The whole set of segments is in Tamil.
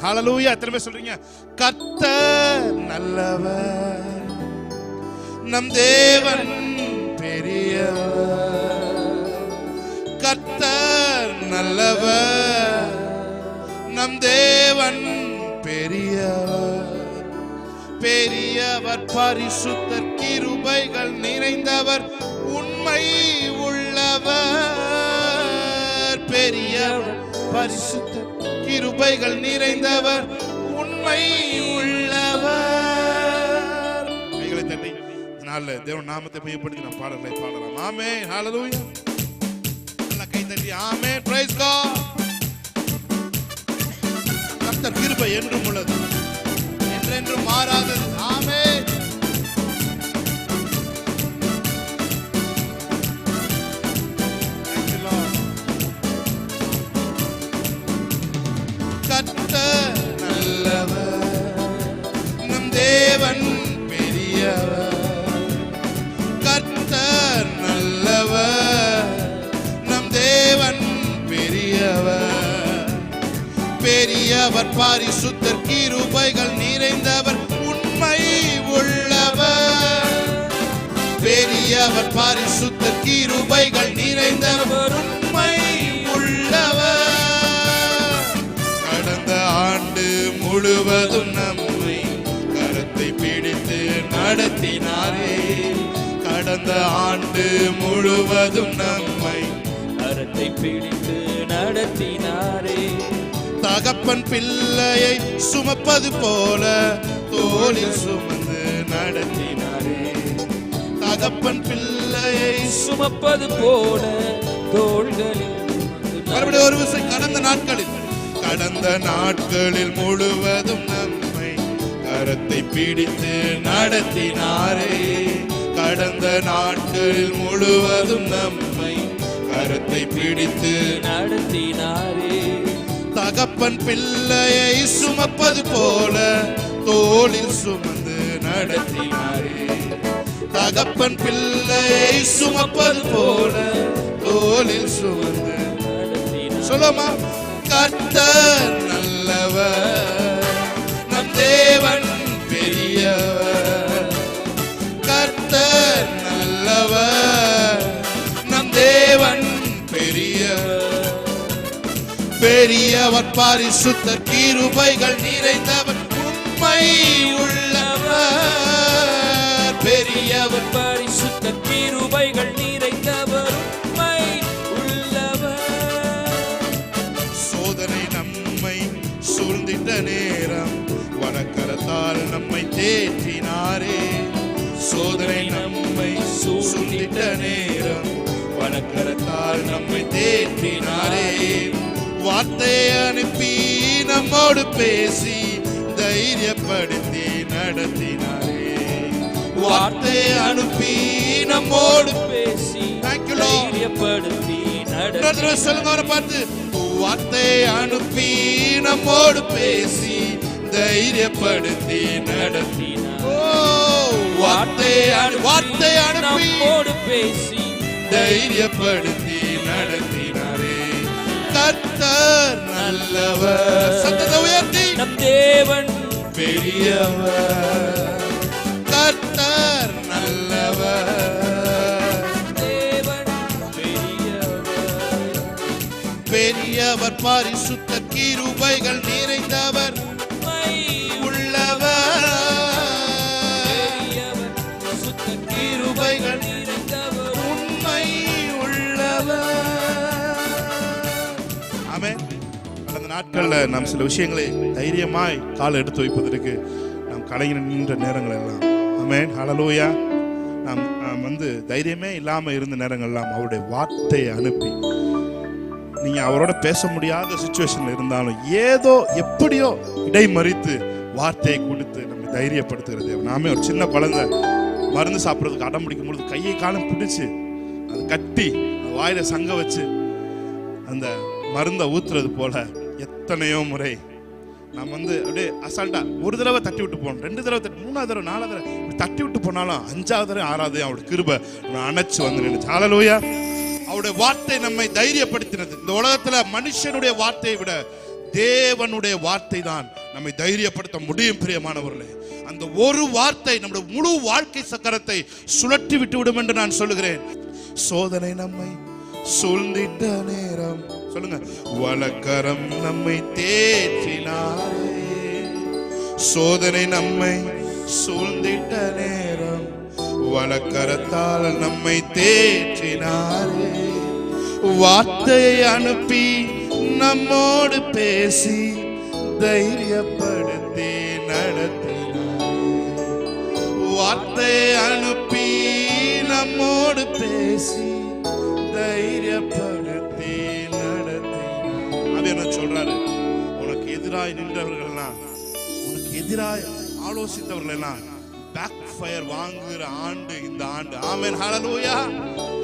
ஹல்லேலூயா. எத்தனை பேர் சொல்றீங்க? கர்த்தர் நல்லவர், நம் தேவன் பெரியவர். கர்த்தர் நல்லவர், நம் தேவன் பெரியவர். பெரியவர், பரிசுத்தர், கிருபைகள் நிறைந்தவர், உண்மை உள்ளவர். பெரியவர், பரிசுத்தர், கிருபைகள் நிறைந்தவர், உண்மை உள்ளவர். கைகளை தட்டி நாள தேவன் நாமத்தை மையப்படுத்தி நாம் பாடலை பாடலாம். ஆமென், ஹல்லேலூயா. நல்ல கை தட்டி ஆமென், பிரைஸ் காட். கர்த்தர் கிருபை என்றும் உள்ளது, என்றென்றும் மாறாதது. ஆமென். கர்த்தர் நல்லவர், நம் தேவன் பெரியவர். கர்த்தர் நல்லவர், நம் தேவன் பெரியவர். பெரியவர், பரிசுத்தர், கிருபைகள் நிறைந்தவர், உண்மை உள்ளவர். பெரியவர், பரிசுத்தர், கிருபைகள் நிறைந்தவர், உண்மை உள்ளவர். கடந்த ஆண்டு முழுவதும் நம்மை கரத்தை பிடித்து நடத்தினாரே. கடந்த ஆண்டு முழுவதும் நம்மை கரத்தை பிடித்து நடத்தினாரே. தகப்பன் பிள்ளையை சுமப்பது போல தோளில் சுமந்து நடத்தினாரே. தகப்பன் பிள்ளையை சுமப்பது போல தோள்களில். மறுபடியும் ஒரு விஷயம், கடந்த நாட்களில் முழுவதும் நம்மை கரத்தை பிடித்து நடத்தினாரே. கடந்த நாட்களில் முழுவதும் நம்மை கரத்தை பிடித்து நடத்தினாரே. தகப்பன் பிள்ளையை சுமப்பது போல தோளில் சுமந்து நடத்தினாரே. தகப்பன் பிள்ளையை சுமப்பது போல தோளில் சுமந்து சொல்லுமா. கர்த்தர் நல்லவர், நம் தேவன் பெரியவர். கர்த்தர் நல்லவர், நம் தேவன் பெரியவர். பெரியவர், பரிசுத்தர், கிருபைகள் நிறைந்தவர், உண்மை உள்ளவர். பெரியவர், பரிசுத்தர், கிருபைகள் நிறைந்தவர், உண்மை உள்ளவர். சோதனை நம்மை சூழ்ந்திட்ட நேரம் வடக்கரத்தால் நம்மை தேற்றினாரே. சோதனை நம்மை சூழ்ந்திட்ட நேரம் வடக்கரத்தால் நம்மை தேற்றினாரே. வார்த்தையை அனுப்பி நம்மோடு பேசி தைரியப்படுத்தி நடத்தினாரே. வார்த்தையை அனுப்பி நம்மோடு பேசி தைரியப்படுத்தி நடத்தி சொல்லுங்க பார்த்து. வார்த்தையை அனுப்பி நம்மோடு பேசி தைரியப்படுத்தி நடத்தினார். வார்த்தையை அனுப்பி நம்மோடு பேசி தைரியப்படுத்தி நடத்தினாரே. கர்த்தர் நல்லவர், சத்தத்தை உயர்த்தி நம் தேவன் பெரியவர். கர்த்தர் நல்லவர், தேவன் பெரியவர். பெரியவர், பரிசுத்தர், கிருபைகள் நிறைந்தவர், உண்மை உள்ளவர். பெரியவர், பரிசுத்தர், கிருபைகள் நிறைந்தவர், உண்மை உள்ளவர். ஆமென். கடந்த நாட்கள்ல நாம் சில விஷயங்களை தைரியமாய் கால் எடுத்து வைப்பதற்கு நாம் கலைஞர் நின்ற நேரங்கள் எல்லாம், ஆமென், ஹல்லேலூயா, நாம் தைரியமே இல்லாம இருந்த நேரங்கள்லாம் அவருடைய வார்த்தையை அனுப்பி, நீங்க அவரோட பேச முடியாத சிச்சுவேஷன்ல இருந்தாலும் ஏதோ எப்படியோ இடைமறித்து வார்த்தையை கொடுத்து நம்ம தைரியப்படுத்துகிறது. நாமே ஒரு சின்ன குழந்தை மருந்து சாப்பிட்றதுக்கு அடம் பிடிக்கும் பொழுது கையை காலம் பிடிச்சு அது கட்டி வாயில சங்க வச்சு அந்த மருந்தை ஊத்துறது போல எத்தனையோ முறை நாம் அப்படியே அசால்ட்டா ஒரு தடவை தட்டி விட்டு போனோம், 2 தடவை தட்டி, 3ஆவது தடவை, 4ஆவது தடவை தட்டி விட்டு போனாலும் 5ஆவது தடவை 6ஆவது அவருடைய கிருபை அணைச்சு வந்து நினைச்சு. ஹல்லேலூயா. அவருடைய வார்த்தை நம்மை தைரியப்படுத்தினது. இந்த உலகத்துல மனுஷனுடைய வார்த்தையை விட தேவனுடைய வார்த்தை தான் நம்மை தைரியப்படுத்த முடியும். பிரியமானவர்களே, அந்த ஒரு வார்த்தை நம்முடைய முழு வாழ்க்கை சக்கரத்தை சுழற்றி விட்டு விடும் என்று நான் சொல்லுகிறேன். சோதனை நம்மை சூழ்ந்திட்ட நேரம், சொல்லுங்க, வலக்கரம் நம்மை தேற்றினாரே. சோதனை நம்மை சூழ்ந்திட்ட நேரம், வலக்கரத்தால் நம்மை தேற்றினாரே. வார்த்தையை அனுப்பி நம்மோடு பேசி தைரியப்படுத்தி நடத்தினாரே. வார்த்தையை அனுப்பி நம்மோடு பேசி தைரியப்படுத்தி நடத்தினார். அவன் என்ன சொல்றாரு? உனக்கு எதிராய் நின்றவர்கள்லாம், உனக்கு எதிராய் ஆலோசித்தவர்களெல்லாம் பேக் ஃபயர் வாங்குகிற ஆண்டு இந்த ஆண்டு. ஆமென், ஹalleluya,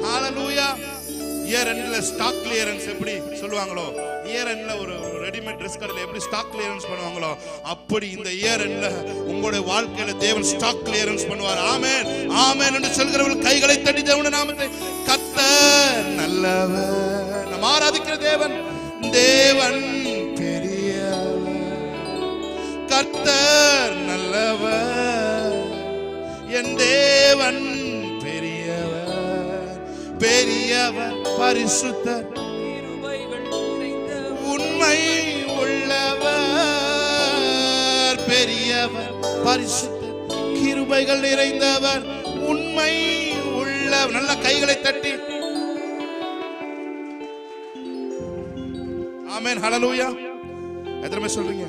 ஹalleluya. இயர் எண்ட்ல ஸ்டாக் கிளியரன்ஸ் எப்படி சொல்லுவாங்களோ, இயர் எண்ட்ல ஒரு ரெடிமேட் ட்ரெஸ் கடையில் எப்படி ஸ்டாக் கிளியரன்ஸ் பண்ணுவாங்களோ, அப்படி இந்த இயர் எண்ட்ல உங்களுடைய வாழ்க்கையில தேவன் ஸ்டாக் கிளியரன்ஸ் பண்ணுவார். ஆமென், ஆமென் என்று சொல்கிறவர்கள் கைகளை தட்டி தேவனுடைய நாமத்தை கர்த்தர் நல்லவர். நாம் ஆராதிக்கிற தேவன், தேவன் பெரியவர், கர்த்தர் நல்லவர், என் தேவன் பெரியவர், பெரியவர், பரிசுத்தர், உண்மை உள்ளவர், பெரியவர், பரிசுத்தர், கிருபைகள் நிறைந்தவர், உண்மை உள்ளவர். நல்ல கைகளை தட்டி ஆமென், ஹalleluya. எத்தனை சொல்றீங்க?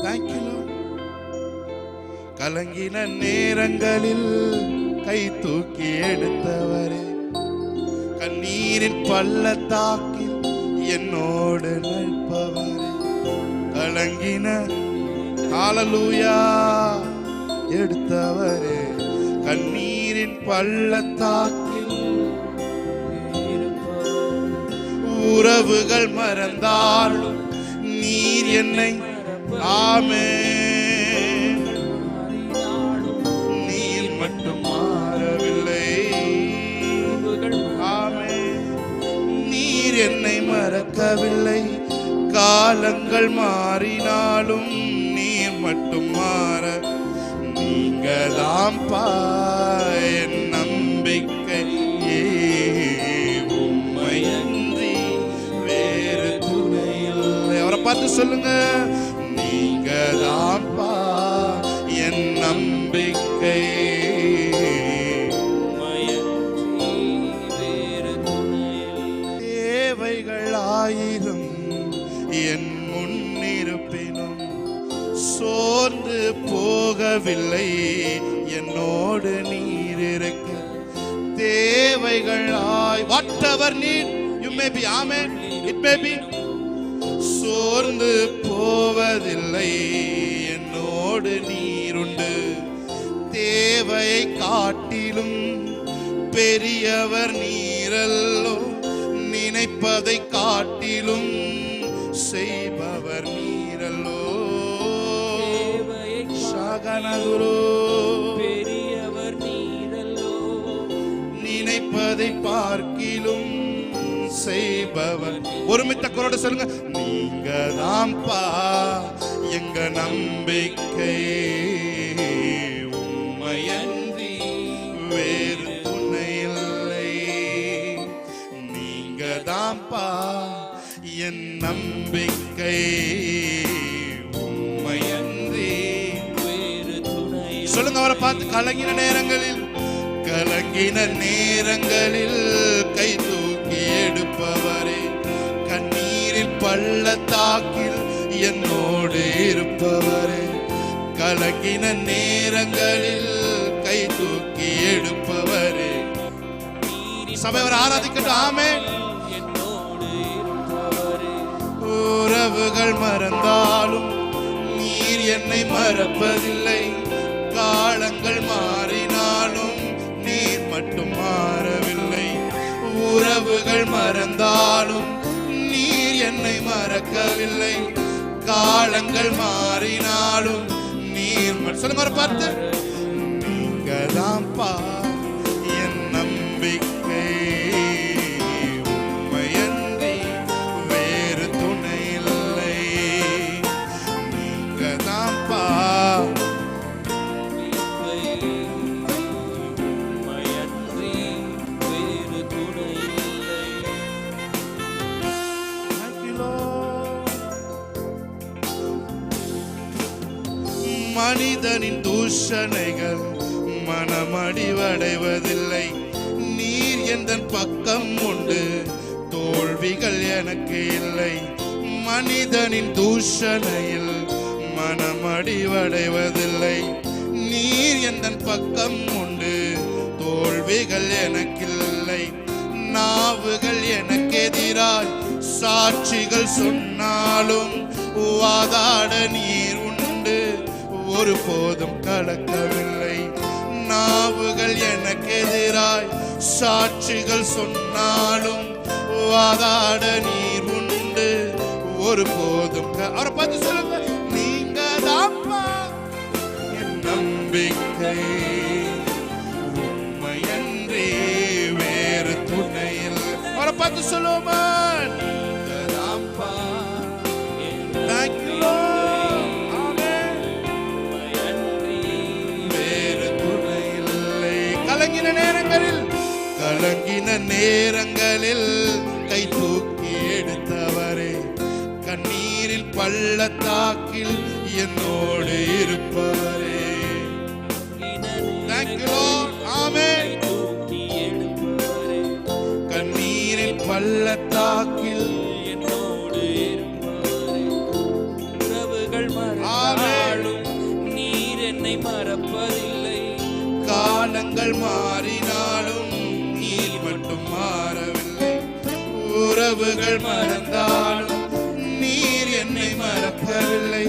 Thank you Lord. கலங்கின நேரங்களில் கை தூக்கி எடுத்தவரே, கண்ணீரின் பள்ளத்தாக்கில் என்னோடு நிற்பவரே, கலங்கின ஹalleluya எடுத்தவரே, கண்ணீரின் பள்ளத்தாக்கில் உறவுகள் மறந்தாலும் நீர் என்னை, ஆமென், நீர் மட்டும் மாறவில்லை, ஆமென், நீர் என்னை மறக்கவில்லை, காலங்கள் மாறினாலும் நீர் மட்டும் மாற, நீங்க தான் என் நம்பிக்கை, உம்மையன்றி வேறு துணை இல்லை. அவரை பார்த்து சொல்லுங்க, நீங்க தான் என் நம்பிக்கை, தேவைகள் ஆயிரம் என் முன்னிருப்பினும் சோர்ந்து போகவில்லை, என்னோடு நீர் இருக்க. தேவைகள் whatever need you may be, amen, it may be, சோர்ந்து போவதில்லை, என்னோடு நீருண்டு. தேவையை காட்டிலும் பெரியவர் நீரல்லோ, நினைப்பதை காட்டிலும் செய்பவர் நீரல்லோ, சகனகுரு பெரியவர் நீரல்லோ, நினைப்பதை பார்க்கிலும் செய்பவர். ஒருமித்த குரலோடு சொல்லுங்க, நீங்க தான்ப்பா எங்க நம்பிக்கை, உம்மையன்றி வேறு துணை இல்லை, நீங்க தான்ப்பா என் நம்பிக்கை, உம்மையன்றி வேறு துணை. சொல்லுங்க அவரை பார்த்து, கலங்கின நேரங்களில், கலங்கின நேரங்களில் கை தூக்கி எடுப்பவரே, கண்ணீரில் பள்ளத்தாக்கில் என்னோடு இருப்பவரே, கலங்கின நேரங்களில் கை தூக்கி எடுப்பவரே. சபை அவர் ஆராதிக்கட்டும். ஆமென். என்னோடு இருப்பவரே, உறவுகள் மறந்தாலும் நீர் என்னை மறப்பதில்லை, காலங்கள் மாறினாலும் நீர் மட்டும் மாறவில்லை, உறவுகள் மறந்தாலும் நீர் என்னை மறக்கவில்லை, காலங்கள் மாறினாலும் நீர் சொல்லுங்க பார்த்து, நீங்க தான்ப்பா என் நம்பிக்கை, உம்மையன்றி வேறு துணை இல்லை, மனிதனின் தூஷணைகள் மனமடிவடைவதில்லை. நீர் எந்தன் பக்கம் உண்டு, தோல்விகள் எனக்கு இல்லை. மனிதனின் தூஷணையில் மனமடிவடைவதில்லை. நீர் எந்தன் பக்கம் உண்டு, தோல்விகள் எனக்கில்லை. நாவுகள் எனக்கு எதிராய் சாட்சிகள் சொன்னாலும் வாதாட நீர் உண்டு, ஒருபோதும் கலக்கவில்லை. நாவுகள் எனக்கு எதிராய் சாட்சிகள் சொன்னாலும் வாதாட நீர் உண்டு, ஒருபோதும் அவரை பார்த்து சொல்லுங்க, நீங்க தான்ப்பா என் நம்பிக்கை, உண்மையன்றி வேறு துணையில். அவரை பார்த்து சொல்லுவோமா, நீங்க தான்ப்பா வேறு துணையில்லை. கலங்கின நேரங்களில் கை தூக்கி எடுத்தவரே, கண்ணீரில் பள்ளத்தாக்கில் என்னோடு இருப்பவரே. Thank you Lord. ஆமென். கண்ணீரில் பள்ளத்தாக்கில் என்னோடு இருப்பவரே. உறவுகள் மறந்தாலும் நீர் என்னை மறப்பதில்லை. காலங்கள் மாறினாலும் நீர் மட்டும் மாறவில்லை. உறவுகள் மறந்தாலும் நீர் என்னை மறக்கவில்லை.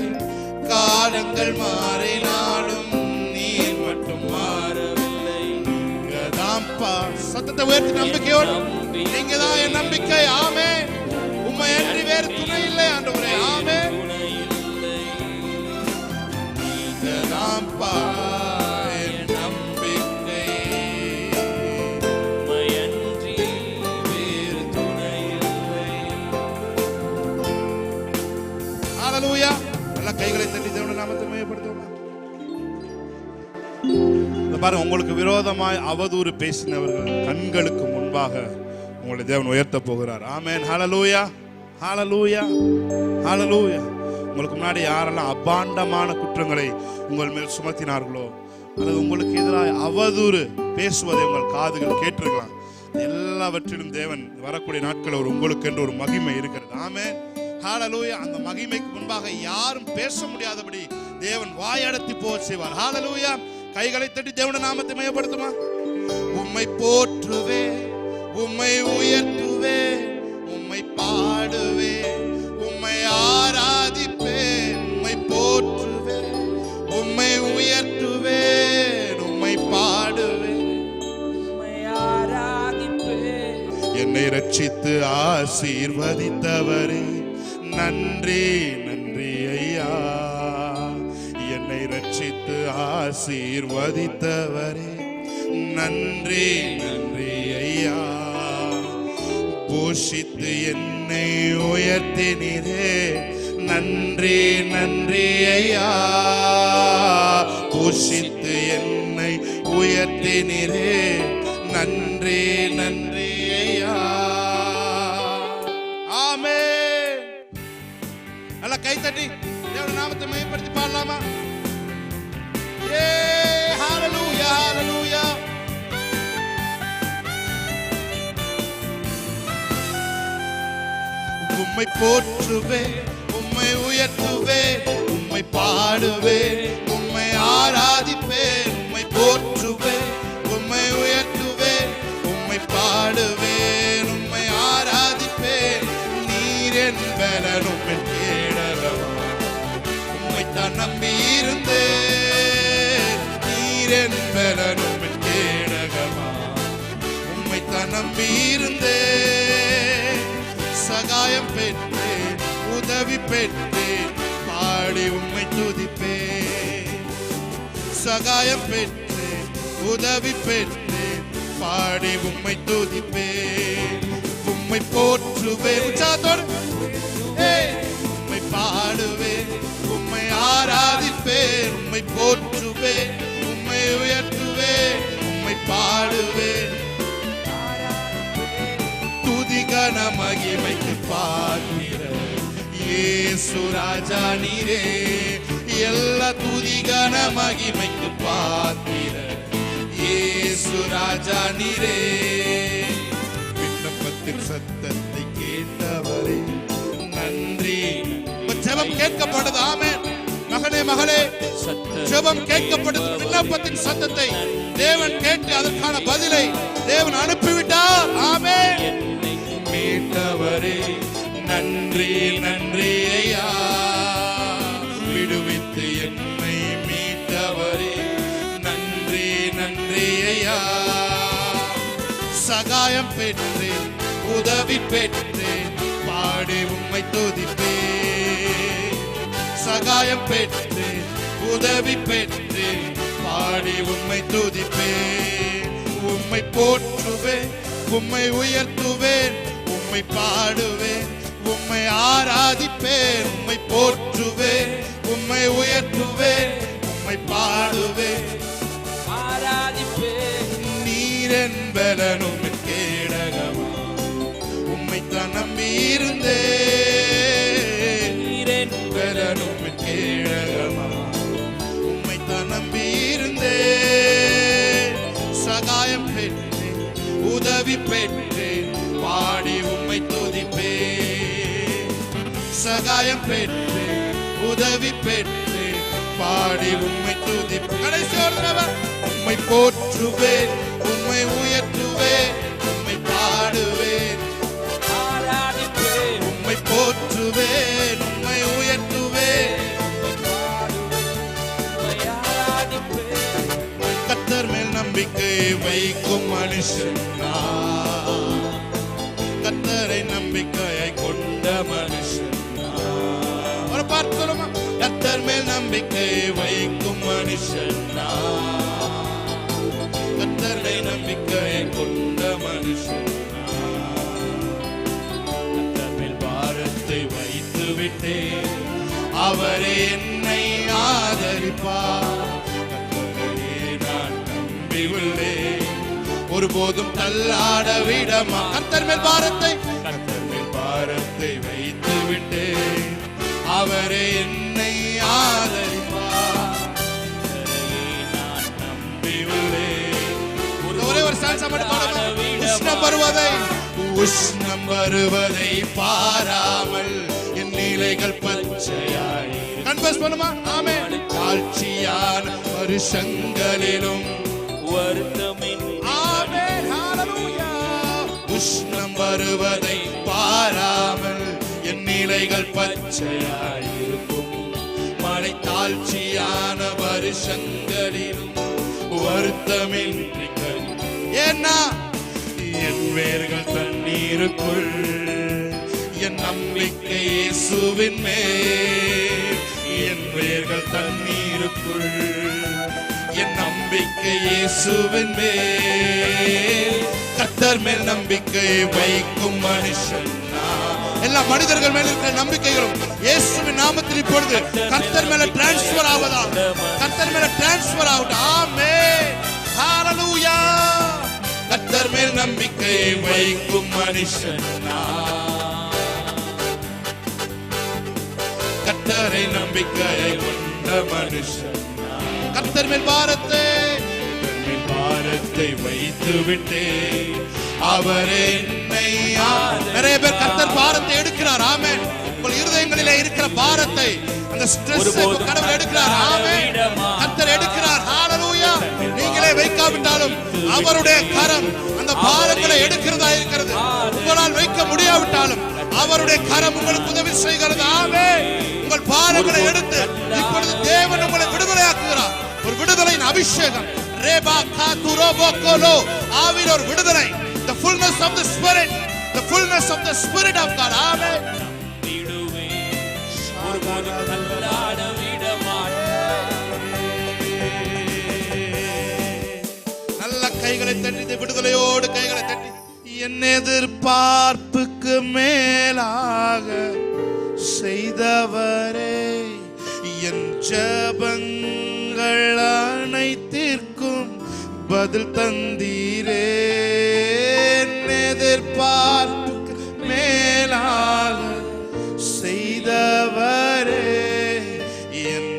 காலங்கள் மாறினாலும் நீர் மட்டும் மாறவில்லை. நீங்கதான்ப்பா. சத்தத்தை உயர்த்தி நம்பிக்கையோடு, நீங்கதான் என் நம்பிக்கை. ஆமென். உம்மை அன்றி வேறு துணை இல்லை ஆண்டவரே. ஆமென். நீங்கதான்ப்பா என் நம்பிக்கை, உம்மை அன்றி வேறு துணை இல்லை. ஹல்லேலூயா. நல்ல கைகளை தட்டி தேவனுடைய நாமத்தை மகிமைப்படுத்துவோமா. பாருங்க, உங்களுக்கு விரோதமாய் அவதூறு பேசினவர்கள் கண்களுக்கு முன்பாக உங்களை தேவன் உயர்த்த போகிறார். ஆமென். ஹல்லேலூயா, ஹல்லேலூயா, ஹல்லேலூயா. உங்களுக்கு முன்னாடி யாரெல்லாம் அபாண்டமான குற்றங்களை உங்கள் மேல் சுமத்தினார்களோ, அல்லது உங்களுக்கு எதிராக அவதூறு பேசுவதை உங்கள் காதுகள் கேட்டிருக்கலாம், எல்லாவற்றிலும் தேவன் வரக்கூடிய நாட்கள் ஒரு உங்களுக்கு என்று ஒரு மகிமை இருக்கிறது. ஆமென். ஹல்லேலூயா. அந்த மகிமைக்கு முன்பாக யாரும் பேச முடியாதபடி தேவன் வாயடத்தி போக செய்வார். ஹல்லேலூயா. கைகளை தட்டி தேவனுடைய நாமத்தை மகிமைப்படுத்துமா. உம்மை போற்றுவே, உம்மை உயர்த்துவே, உம்மை பாடுவே, உம்மை ஆராதிப்பே. உம்மை போற்றுவே, உம்மை உயர்த்துவே, உம்மை பாடுவே, உம்மை ஆராதிப்பேன். என்னை ரட்சித்து ஆசீர்வதித்தவரே நன்றி, நன்றி ஐயா. என்னை ரட்சித்து ஆசீர்வதித்தவரே நன்றி, நன்றி ஐயா. போஷித்து என்னை உயர்த்தினீரே நன்றி, நன்றி ஐயா. போஷித்து என்னை உயர்த்தினீரே நன்றி, நன்றி ஐயா. ஆமென். நல்ல கை தட்டி தேவனுடைய நாமத்தை மகிமைப்படுத்தி பாடலாமா. ஹல்லேலூயா, ஹல்லேலூயா. உம்மை போற்றுவே, உம்மை உயர்த்துவே, உம்மை பாடுவே, உம்மை ஆராதிப்பே. உம்மை போற்றுவே, உம்மை உயர்த்துவே, உம்மை பாடுவே, உம்மை ஆராதிப்பே. நீர் என் பலன், உம்மை கேடகமா, உம்மைத்தான் நம்பி இருந்தேன். நீர் என் பலன், உம்மை கேடகமா, உம்மைத்தான் நம்பி இருந்தேன். சகாயம் பெற்றேன், உதவி பெற்றேன், பாடி உம்மை துதிப்பேன். சகாயம் பெற்றேன், உதவி பெற்றேன், பாடி உம்மை துதிப்பேன். உம்மை போற்றுவேன், உற்சாகத்தோடு உம்மை பாடுவேன், உம்மை ஆராதிப்பேன். உம்மை போற்றுவேன், உம்மை உயர்த்துவேன், உம்மை பாடுவேன். துதிகன மகிமைக்கு பாத்திர இயேசு ராஜா நீரே, எல்லா துதிகன மகிமைக்கு பாத்திர இயேசு ராஜா நீரே. விண்ணப்பத்தின் சத்தத்தை கேட்டவரே நன்றி. ஜெபம் கேட்கப்படுது. ஆமென். மகனே மகளே, ஜெபம் கேட்கப்படுது. விண்ணப்பத்தின் சத்தத்தை தேவன் கேட்டு அதற்கான பதிலை தேவன் அனுப்பிவிட்டார். ஆமென். மீட்டவரே நன்றி நன்றி ஐயா, விடுவித்து என்னை மீட்டவரே நன்றி நன்றி ஐயா. சகாயம் பெற்றேன், உதவி பெற்றேன், பாடி உம்மை துதிப்பேன். சகாயம் பெற்றேன், உதவி பெற்றேன், பாடி உம்மை துதிப்பேன். உம்மை போற்றுவேன், உம்மை உயர்த்துவேன், உம்மை பாடுவேன், உம்மை ஆராதிப்பேன். உம்மை போற்றுவேன், உம்மை உயர்த்துவேன், உம்மை பாடுவேன், ஆராதிப்பேன். நீரென் பலனும் கேடகமா, உம்மை தான் நம்பியிருந்தேன். நீரென் பலனும் கேடகமா, உம்மை தான் நம்பியிருந்தேன். சகாயம் பெற்றேன், உதவி பெற்றேன், பாடி உம்மை துதிப்பேன். சகாயம் பெற்றேன், உதவி பெற்றேன், பாடி உம்மை துதிப்பேன். கடைசி ஒரு தடவை. உம்மை போற்றுவேன், உம்மை உயர்த்துவேன், உம்மை பாடுவேன், ஆராதிப்பேன். உம்மை போற்றுவேன், உம்மை உயர்த்துவேன், உம்மை ஆராதிப்பேன். கர்த்தர் மேல் நம்பிக்கை வைக்கும் மனுஷன் நான். கர்த்தரை நம்பிக்கையை கொண்ட மனுஷன் நான். ஒரு பார்த்து சொல்லுமா. கர்த்தர் மேல் நம்பிக்கை வைக்கும் மனுஷன் நான். கர்த்தரை நம்பிக்கையை கொண்ட மனுஷன் நான். கர்த்தர் மேல் பாரத்தை வைத்து விட்டேன், அவரே என்னை ஆதரிப்பார். கர்த்தரையே நான் நம்பியுள்ளேன், ஒருபோதும் தள்ளாட விடமா. கர்த்தர் மேல் பாரத்தை வைத்து விட்டேன், அவரே என்னை ஆதரிப்பார். கர்த்தரையே நான் நம்பியுள்ளேன். ஒரே ஒரு சான்ஸ் மட்டும் பாடுங்க. உஷ்ணம் வருவதை பாராமல் என் நிலைகள் பச்சையாய் கன்ஃபஸ் பண்ணுமா. ஆமென். தாழ்ச்சியான வருஷங்களிலும் வருத்தமின்றி. ஆமென். ஹalleluya. உஷ்ணம் வருவதை பாராமல் என் நிலைகள் பச்சையாய் இருக்கும். மழை தாழ்ச்சியான வருஷங்களிலும் வருத்தமின்றி. ஏன்னா என் வேர்கள் தண்ணீருக்குள், என் நம்பிக்கை இயேசுவின் மேல். என் வேர்கள் தண்ணீருக்குள், என் நம்பிக்கை இயேசுவின் மேல். கர்த்தர் மேல் நம்பிக்கை வைக்கும் மனுஷன் நான். எல்லா மனிதர்கள் மேல் இருக்கிற நம்பிக்கைகளும் இயேசுவின் நாமத்தில் இப்பொழுது கர்த்தர் மேல டிரான்ஸ்பர் ஆவதா. கர்த்தர் மேல டிரான்ஸ்பர் ஆகட்டும். ஆமென். ஹalleluya. கர்த்தர் மேல் நம்பிக்கை வைக்கும் மனுஷன் நான். கர்த்தரை நம்பிக்கையை கொண்ட மனுஷன் நான். கர்த்தர் மேல் பாரத்தை வைத்து விட்டேன், அவரே என்னை. நிறைய பேர் கர்த்தர் பாரத்தை எடுக்கிறார். ஆமென். உங்கள் இருதயங்களிலே இருக்கிற பாரத்தை, அந்த ஸ்ட்ரெஸ் கடவுள் எடுக்கிறார். ஆமென். கர்த்தர் எடுக்கிறார். ஹalleluya. நீங்களே வைக்காவிட்டாலும் அவருடைய கரம் அந்த பாரங்களை எடுக்கிறதா இருக்கிறது. உங்களால் வைக்க முடியாவிட்டாலும் அவருடைய கரம் உங்களுக்கு உதவி செய்கிறது. ஆமென். உங்கள் பாரங்களை எடுத்து இப்பொழுது தேவன் உங்களை விடுதலையாக்குகிறார். ஒரு விடுதலையின் அபிஷேகம். ரேபா காதுரோபோ கோலோ. ஆவியின் ஒரு விடுதலை. The fullness of the spirit, the fullness of the spirit of God. Amen. ஒருபோதும் தள்ளாட விடமாட்டேன். நல்ல கைகளை தட்டி, விடுதலையோடு கைகளை தட்டி. என் எதிர்பார்ப்புக்கு மேலாக செய்தவரே, என் ஜெபங்கள் அனைத்திற்கும் பதில் தந்தீரே. என் எதிர்பார்ப்புக்கு மேலாக செய்தவரே, என்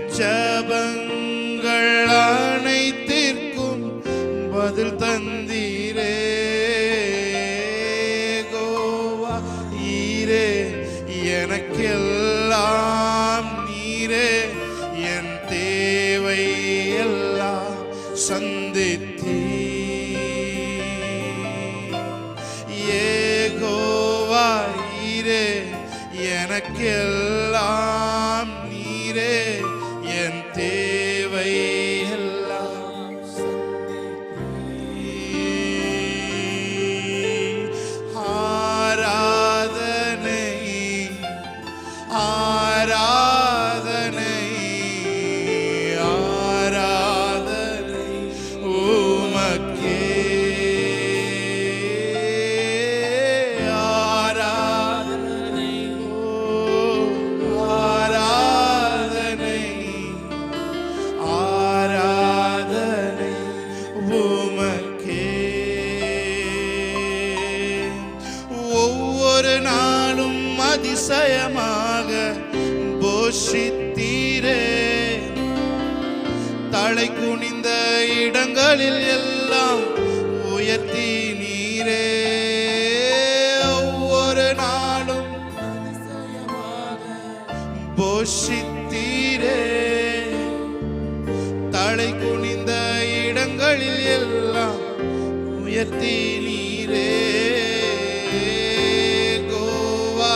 எனக்கெல்லாம் நீரே என் தேவை எல்லாம் ஆராதனை ஆராதனை ஆராதனை உமக்கே ஆராதனை ஆராதனை ஆராதனை உமக்கே ஒவ்வொரு நாளும் அதிசயமாக போஷித்தீரே தலை குனிந்த இடங்களில் எல்லாம் உயர்த்தி நீரே ஒவ்வொரு நாளும் போஷித்தீரே தலை குனிந்த இடங்களில் எல்லாம் உயர்த்தி நீரே கோவா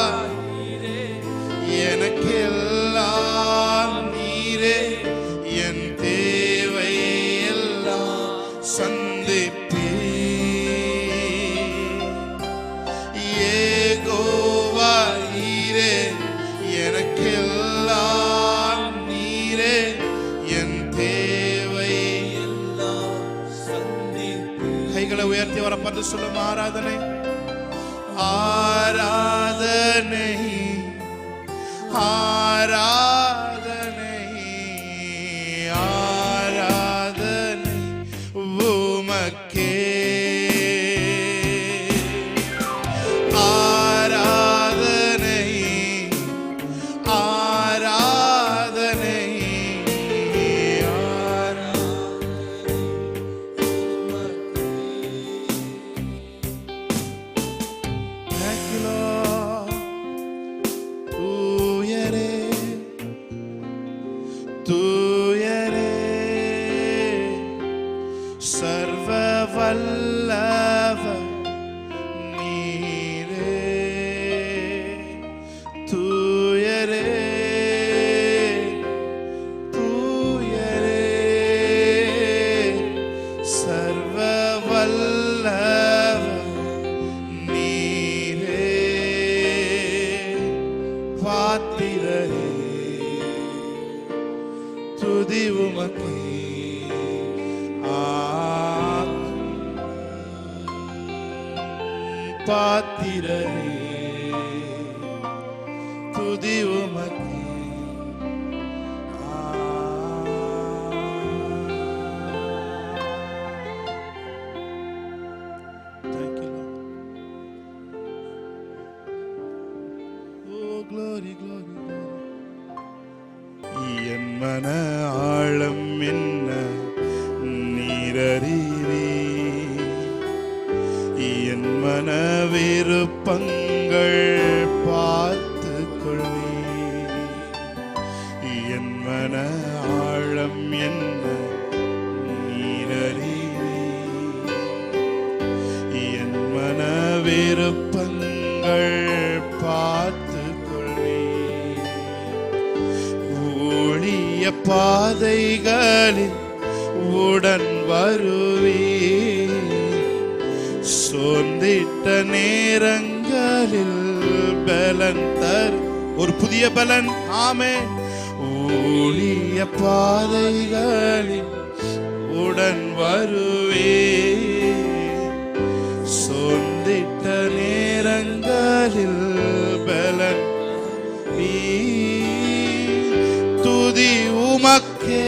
எனக்கெல்லாம் நீரே என் தேவை எல்லாம் சந்திப்பே ஏகோவா நீரே எனக்கெல்லாம் நீரே என் தேவை எல்லாம் சந்திப்பே கைகளை உயர்த்தி வர பார்த்து சொல்லும் ஆராதனை ஆராதனை ஆராதனை ஆராதனை உமக்கே ஆராதனை ஆராதனை தூயரே சர்வ வல்லவர் நீரே தூயரே தூயரே சர்வ வல்லவர் நீரே பாத்திரரே துதி உமக்கே பாத்திரரே துதி உமக்கே Thank you, Lord. Oh, glory, glory, glory. என் மன ஆழம் என்ன நீரறிவே என் மன விருப்பங்கள் பார்த்து கொள்வே என் மன ஆழம் என்ன நீரறிவே என் மன விருப்பங்கள் பார்த்து கொள்வே ஊழிய பாதைகளில் உடன் வருவே சோர்ந்திட்ட நேரங்களில் பலன் தரு ஒரு புதிய பலன் ஆமே ஊழிய பாதைகளில் உடன் வருவே சோர்ந்திட்ட நேரங்களில் பலன் துதி உமக்கே